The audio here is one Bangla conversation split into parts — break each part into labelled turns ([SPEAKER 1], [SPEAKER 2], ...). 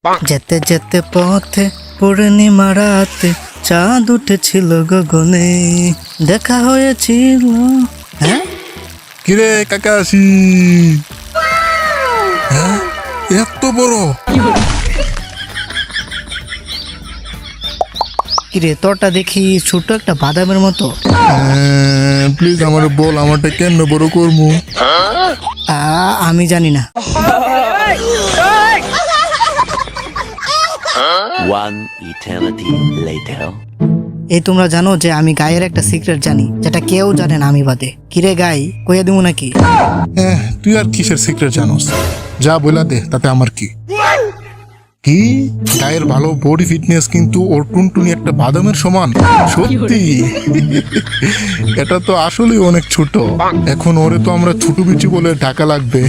[SPEAKER 1] যেতে যেতে পথে পূর্ণিমা রাতে চাঁদ উঠেছিল গগনে, দেখা হয়েছিল। হ্যাঁ
[SPEAKER 2] কিরে কাকাশি, হ্যাঁ এত বড়?
[SPEAKER 1] কিরে তোরটা দেখি ছোট একটা বাদামের মতো।
[SPEAKER 2] প্লিজ আমার বল, আমারটা কেন বড় করবো?
[SPEAKER 1] আমি জানি না।
[SPEAKER 3] One eternity later.
[SPEAKER 1] এই তোমরা জানো যে আমি গায়ের একটা সিক্রেট জানি, যেটা কেউ জানে না আমি বাদে। কিরে গাই, কইয়া দিব নাকি?
[SPEAKER 2] তুই আর কিসের সিক্রেট জানোস? যা বইলা দে, তাতে আমার কি? কি গায়ের ভালো বডি ফিটনেস, কিন্তু ওর টুনটুনি একটা বাদামের সমান? সত্যি? এটা তো আসলে অনেক ছোট। এখন ওরে তো আমরা ছোট বিচি বলে ঢাকা লাগবে।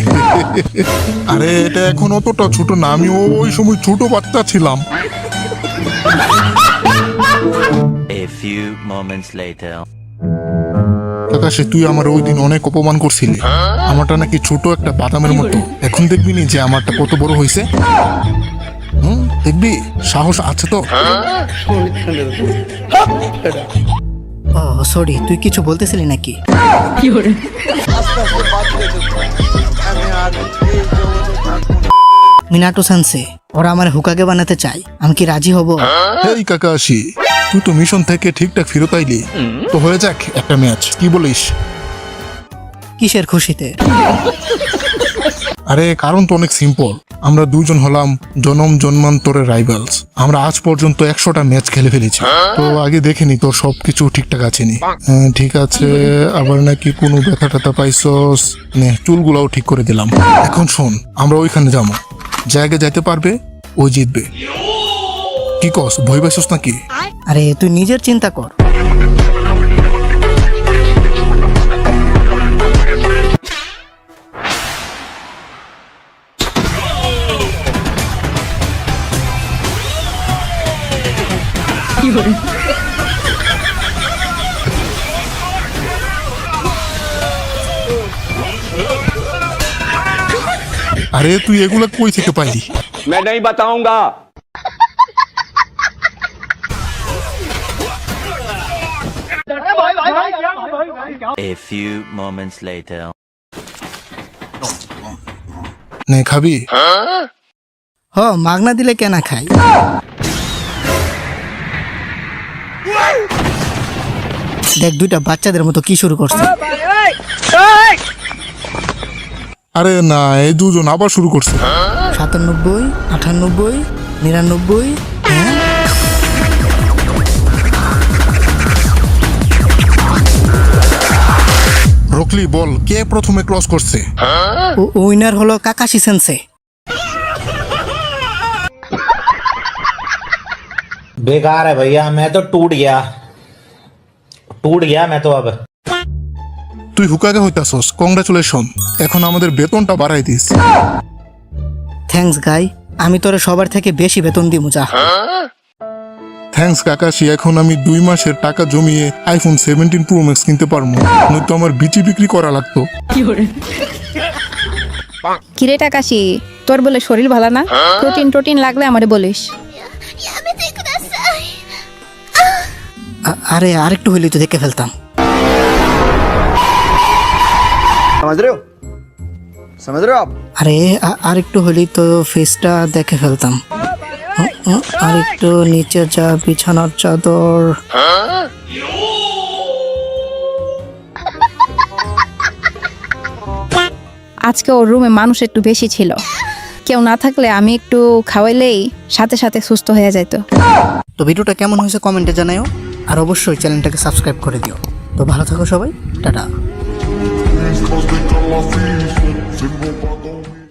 [SPEAKER 2] আরে এটা এখন অতটা ছোট না, আমি ওই সময় ছোট বাচ্চা ছিলাম।
[SPEAKER 3] A few moments later.
[SPEAKER 2] আকাশে, তুই আমার ওই দিন অনেক অপমান করছিলি। আমারটা নাকি ছোট একটা বাদামের মতো। এখন দেখবি নি যে আমারটা কত বড় হয়েছে। দেখবি, সাহস আছে তো?
[SPEAKER 1] ও সরি, তুই কিছু বলতেছিলি নাকি? মিনাটো সানসে, ওরা আমার হুকাগে বানাতে চাই, আমি কি রাজি হব?
[SPEAKER 2] এই কাকাশি, তুই তো মিশন থেকে ঠিকঠাক ফেরত আইলি, তো হয়ে যাক একটা ম্যাচ, কি বলিস?
[SPEAKER 1] কিসের খুশিতে?
[SPEAKER 2] আরে কারণ তো অনেক সিম্পল। আমরা দুজন হলাম জনম জন্মান্তরের রাইভালস। আমরা আজ পর্যন্ত 100টা ম্যাচ খেলে ফেলেছি। তো আগে দেখেনি তোর সবকিছু ঠিকঠাক আছে নি? ঠিক আছে, আবার নাকি কোনো ব্যথা ট্যাথা পাইছস? নে, চুলগুলাও ঠিক করে দিলাম। এখন শোন, আমরা ওইখানে যাবো, জায়গায় যাইতে পারবে ওই জিতবে। কি কস, ভয় পাইছস নাকি?
[SPEAKER 1] আরে তুই নিজের চিন্তা কর।
[SPEAKER 2] আরে তুই এগুলা কই থেকে পাইলি?
[SPEAKER 4] मैं नहीं बताऊंगा।
[SPEAKER 3] A few moments later.
[SPEAKER 2] নে খাবি?
[SPEAKER 1] মাগনা দিলে কেনা খাই? দেখ দুইটা বাচ্চাদের মতো কি শুরু করছে।
[SPEAKER 2] আরে না, এই দুজন আবার শুরু করছে।
[SPEAKER 1] 97, 98, 99। হ্যাঁ
[SPEAKER 2] রকলি, বল কে প্রথমে ক্রস করছে?
[SPEAKER 1] উইনার হলো কাকাশি সেন্সে।
[SPEAKER 5] बेकार है भैया, मैं तो टूट गया मैं तो अब।
[SPEAKER 2] তুই হুকাগে হইতাছস, কংগ্রাচুলেশন। এখন আমাদের বেতনটা বাড়াই দিস।
[SPEAKER 1] থ্যাঙ্কস গাই, আমি তোরে সবার থেকে বেশি বেতন দিব। যা।
[SPEAKER 2] থ্যাঙ্কস কাকাশি, এখন আমি 2 মাসের টাকা জমিয়ে আইফোন 17 প্রো ম্যাক্স কিনতে পারবো, নয়তো আমার বিচি বিক্রি করা লাগতো।
[SPEAKER 6] কিরে টাকাশি, তোর বলে শরীর ভালো না? প্রোটিন লাগলে আমারে বলিস।
[SPEAKER 1] আরে আরেকটু হইলেই তো দেখে ফেলতাম। আরে আরেকটু হইলেই তো ফেসটা দেখে ফেলতাম। আরেকটু নিচে যা, বিছানার চাদর।
[SPEAKER 6] আজকে ওর রুমে মানুষ একটু বেশি ছিল, কেউ না থাকলে আমি একটু খাওয়াইলেই সাথে সাথে সুস্থ হয়ে যাইতো।
[SPEAKER 1] তো ভিডিওটা কেমন হয়েছে কমেন্টে জানাও, আর অবশ্যই চ্যানেলটাকে সাবস্ক্রাইব করে দিও। তো ভালো থাকো সবাই, টাটা।